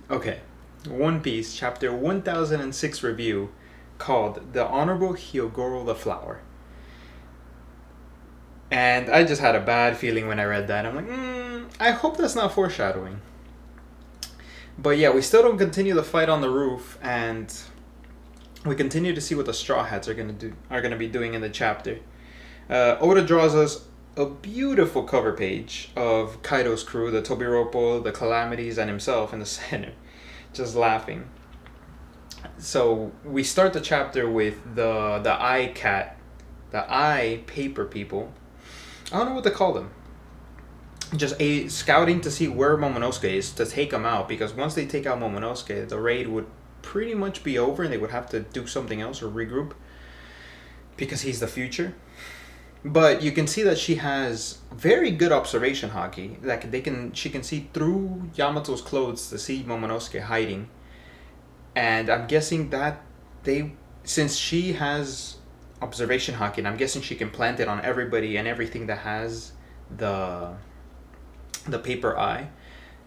Okay, One Piece, chapter 1006 review called The Honorable Hyogoro the Flower. And I just had a bad feeling when I read that. I'm like, I hope that's not foreshadowing. But yeah, we still don't continue the fight on the roof, and we continue to see what the Straw Hats are gonna be doing in the chapter. Oda draws us a beautiful cover page of Kaido's crew, the Tobiropo, the Calamities, and himself in the center, just laughing. So we start the chapter with the eye cat, the eye paper people. I don't know what to call them. Just a scouting to see where Momonosuke is to take him out, because once they take out Momonosuke, the raid would pretty much be over and they would have to do something else or regroup because he's the future. But you can see that she has very good observation haki. Like she can see through Yamato's clothes to see Momonosuke hiding. And I'm guessing that since she has observation haki, and I'm guessing she can plant it on everybody and everything that has the paper eye.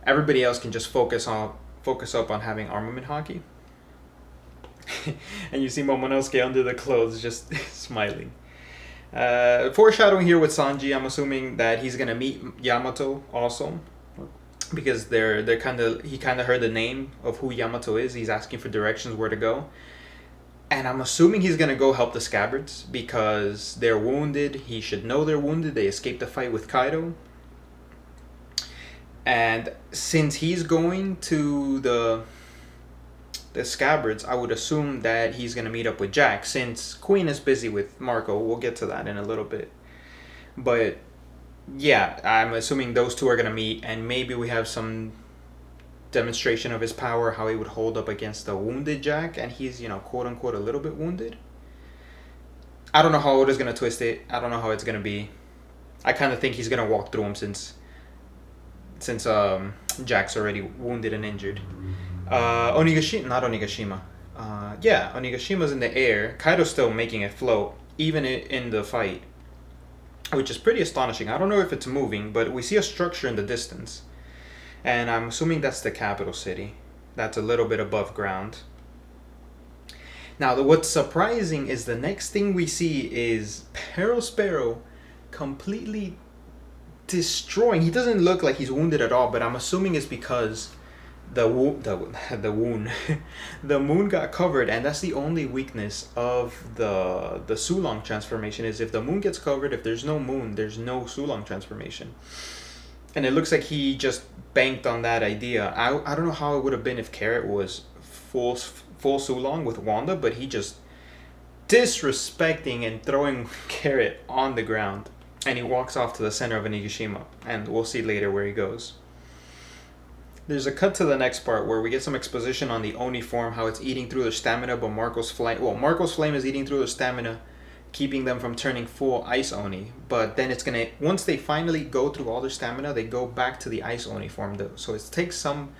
Everybody else can just focus up on having armament haki. And you see Momonosuke under the clothes just smiling. Foreshadowing here with Sanji, I'm assuming that he's gonna meet Yamato also, because he kind of heard the name of who Yamato is. He's asking for directions where to go, and I'm assuming he's gonna go help the Scabbards because they're wounded. He should know they're wounded. They escaped the fight with Kaido, and since he's going to the Scabbards, I would assume that he's going to meet up with Jack, since Queen is busy with Marco. We'll get to that in a little bit. But yeah, I'm assuming those two are going to meet, and maybe we have some demonstration of his power, how he would hold up against the wounded Jack, and he's, quote unquote, a little bit wounded. I don't know how Oda's going to twist it. I don't know how it's going to be. I kind of think he's going to walk through him since Jack's already wounded and injured. Onigashima. Onigashima's in the air. Kaido's still making it float, even in the fight, which is pretty astonishing. I don't know if it's moving, but we see a structure in the distance, and I'm assuming that's the capital city. That's a little bit above ground. Now, what's surprising is the next thing we see is Perospero completely destroying. He doesn't look like he's wounded at all, but I'm assuming it's because the moon got covered, and that's the only weakness of the Sulong transformation. Is if the moon gets covered, if there's no moon, there's no Sulong transformation. And it looks like he just banked on that idea. I don't know how it would have been if Carrot was full Sulong with Wanda, but he just disrespecting and throwing Carrot on the ground, and he walks off to the center of Onigashima, and we'll see later where he goes. There's a cut to the next part where we get some exposition on the Oni form, how it's eating through their stamina, but Marco's flame is eating through their stamina, keeping them from turning full Ice Oni. But then once they finally go through all their stamina, they go back to the Ice Oni form. So it takes some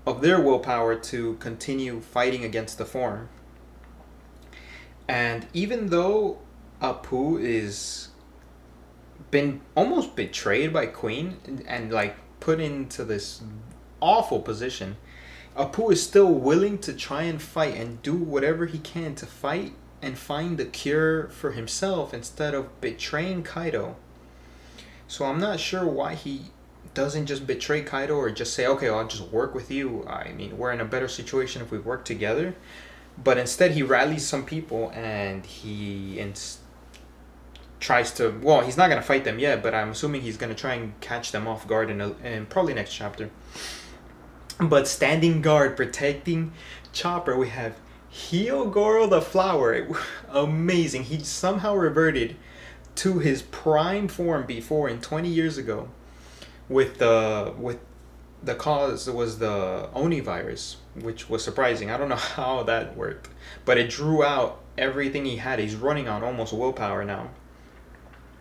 of their willpower to continue fighting against the form. And even though Apu is been almost betrayed by Queen and put into this awful position, Apu is still willing to try and fight and do whatever he can to fight and find the cure for himself instead of betraying Kaido. So I'm not sure why he doesn't just betray Kaido or just say, okay, I'll just work with you. I mean, we're in a better situation if we work together. But instead he rallies some people and he tries to, he's not going to fight them yet, but I'm assuming he's going to try and catch them off guard in probably next chapter. But standing guard, protecting Chopper, we have Hyogoro the Flower. Amazing. He somehow reverted to his prime form before in 20 years ago. With the cause was the Oni virus, which was surprising. I don't know how that worked, but it drew out everything he had. He's running on almost willpower now.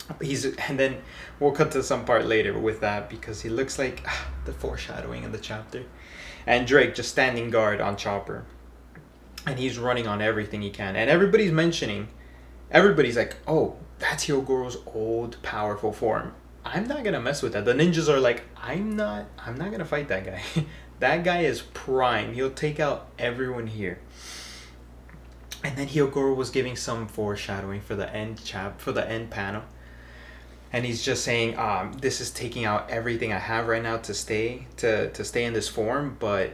And then we'll cut to some part later with that, because he looks like the foreshadowing in the chapter. And Drake just standing guard on Chopper, and he's running on everything he can. And everybody's like, oh, that's Hyogoro's old powerful form. I'm not gonna mess with that. The ninjas are like, I'm not gonna fight that guy. That guy is prime. He'll take out everyone here. And then Hyogoro was giving some foreshadowing for the end panel, and he's just saying, "This is taking out everything I have right now to stay in this form, but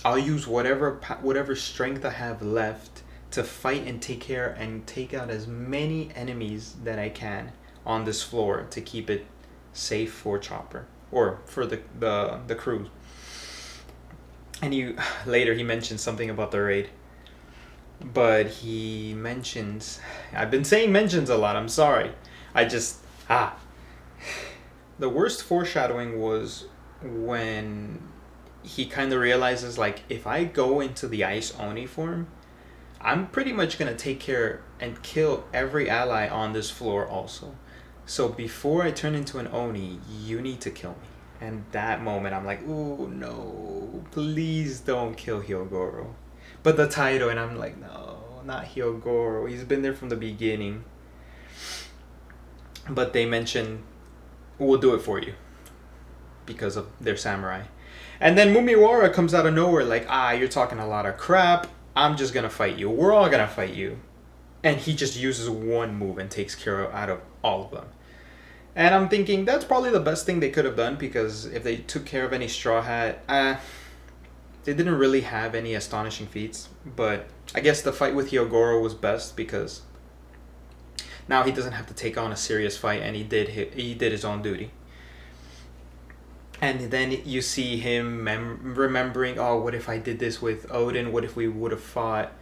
I'll use whatever strength I have left to fight and take out as many enemies that I can on this floor to keep it safe for Chopper or for the crew." And later he mentions something about the raid. But he mentions, I've been saying mentions a lot, I'm sorry. The worst foreshadowing was when he kind of realizes, like, if I go into the Ice Oni form, I'm pretty much going to take care and kill every ally on this floor also. So before I turn into an Oni, you need to kill me. And that moment, I'm like, ooh, no, please don't kill Hyogoro. But the title, and I'm like, no, not Hyogoro. He's been there from the beginning. But they mention, we'll do it for you. Because of their samurai. And then Mumiwara comes out of nowhere like, you're talking a lot of crap. I'm just going to fight you. We're all going to fight you. And he just uses one move and takes care out of all of them. And I'm thinking, that's probably the best thing they could have done, because if they took care of any Straw Hat, they didn't really have any astonishing feats. But I guess the fight with Hyogoro was best, because now he doesn't have to take on a serious fight, and he did his own duty. And then you see him remembering, what if I did this with Odin? What if we would have fought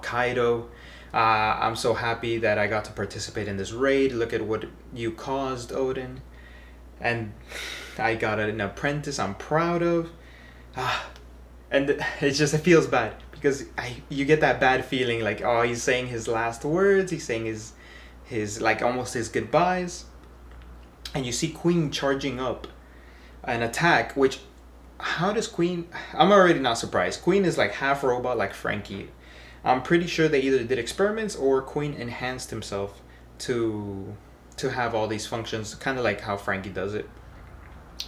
Kaido? I'm so happy that I got to participate in this raid. Look at what you caused, Odin. And I got an apprentice I'm proud of. And it feels bad, because you get that bad feeling like, he's saying his last words. He's saying his like almost his goodbyes. And you see Queen charging up an attack, which, how does Queen... I'm already not surprised. Queen is like half robot like Frankie. I'm pretty sure they either did experiments or Queen enhanced himself to have all these functions, kind of like how Frankie does it.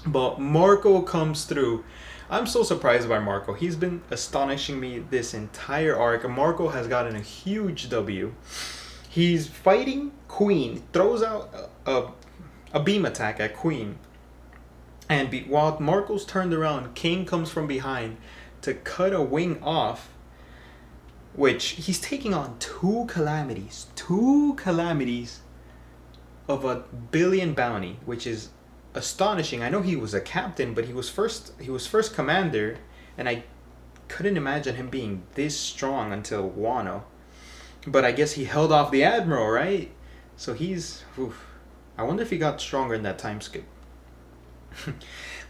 But Marco comes through. I'm so surprised by Marco. He's been astonishing me this entire arc. Marco has gotten a huge W. He's fighting Queen, throws out a beam attack at Queen. And while Marco's turned around, King comes from behind to cut a wing off, which he's taking on two calamities of 1 billion bounty, which is astonishing. I know he was a captain, but he was first commander, and I couldn't imagine him being this strong until Wano. But I guess he held off the admiral, right? So he's... I wonder if he got stronger in that time skip.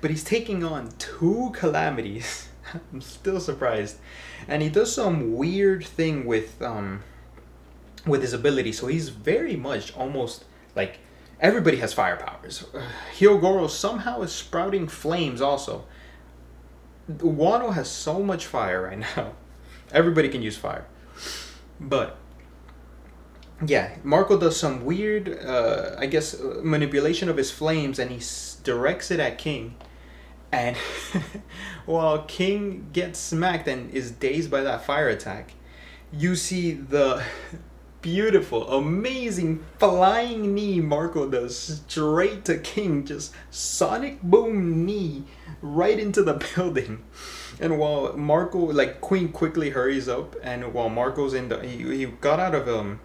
But he's taking on two calamities. I'm still surprised. And he does some weird thing with his ability. So he's very much almost like... Everybody has fire powers. Hyogoro somehow is sprouting flames also. Wano has so much fire right now. Everybody can use fire. But... yeah, Marco does some weird, manipulation of his flames, and he directs it at King. And while King gets smacked and is dazed by that fire attack, you see the beautiful, amazing flying knee Marco does straight to King. Just sonic boom knee right into the building. And while Marco, Queen quickly hurries up, and while Marco's he got out of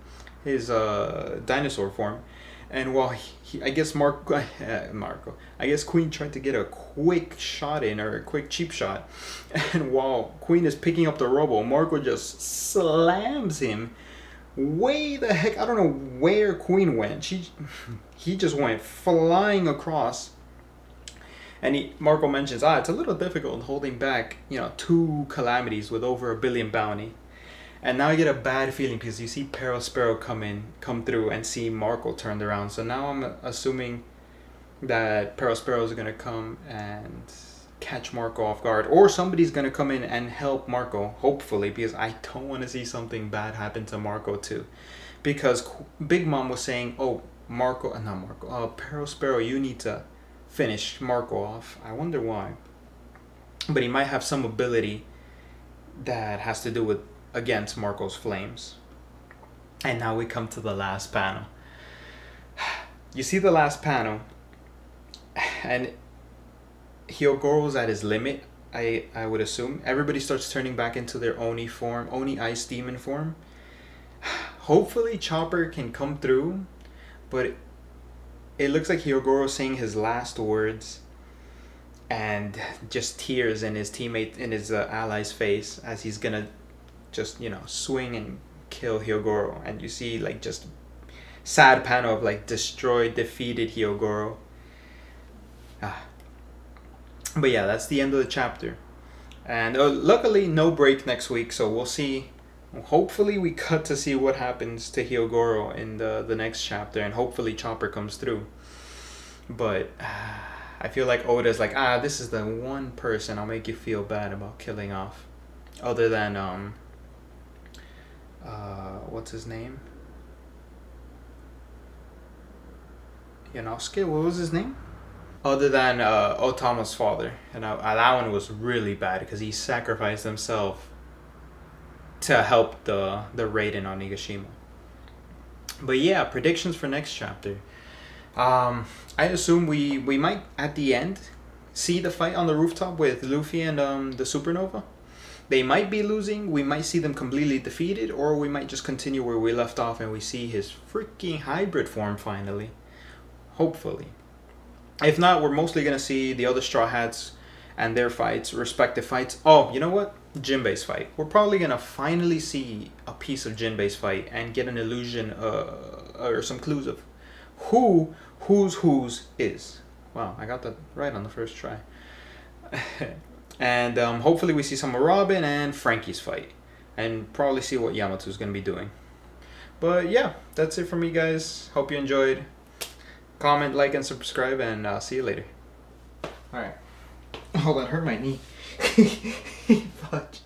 his dinosaur form, and while I guess Queen tried to get a quick shot in, or a quick cheap shot, and while Queen is picking up the robo, Marco just slams him way the heck. I don't know where Queen went. He just went flying across. And Marco mentions, it's a little difficult holding back, two calamities with over 1 billion bounty. And now I get a bad feeling, because you see Perospero come through and see Marco turned around. So now I'm assuming that Perospero is going to come and catch Marco off guard. Or somebody's going to come in and help Marco, hopefully, because I don't want to see something bad happen to Marco too. Because Big Mom was saying, Perospero, you need to finish Marco off. I wonder why. But he might have some ability that has to do with against Marco's flames. And now we come to the last panel. You see the last panel, and Hyogoro's at his limit. I would assume everybody starts turning back into their Oni form, Oni Ice Demon form. Hopefully Chopper can come through, but it looks like Hyogoro's saying his last words, and just tears in his teammate, in his ally's face as he's gonna just swing and kill Hyogoro. And you see like just sad panel of like destroyed, defeated Hyogoro. But yeah, that's the end of the chapter. And luckily no break next week, so we'll see. Hopefully we cut to see what happens to Hyogoro in the next chapter, and hopefully Chopper comes through. But I feel like Oda's like, this is the one person I'll make you feel bad about killing off. Other than what's his name? Yonosuke, what was his name? Other than Otama's father. And that one was really bad because he sacrificed himself to help the raid on Onigashima. But yeah, predictions for next chapter. I assume we might at the end see the fight on the rooftop with Luffy and the Supernova. They might be losing, we might see them completely defeated, or we might just continue where we left off and we see his freaking hybrid form finally. Hopefully. If not, we're mostly going to see the other Straw Hats and their fights, respective fights. Oh, you know what? Jinbei's fight. We're probably going to finally see a piece of Jinbei's fight and get an illusion or some clues of whose is. Wow, I got that right on the first try. And hopefully we see some of Robin and Frankie's fight. And probably see what Yamato's going to be doing. But yeah, that's it for me, guys. Hope you enjoyed. Comment, like, and subscribe, and see you later. Alright. Oh, that hurt my knee. Fudge.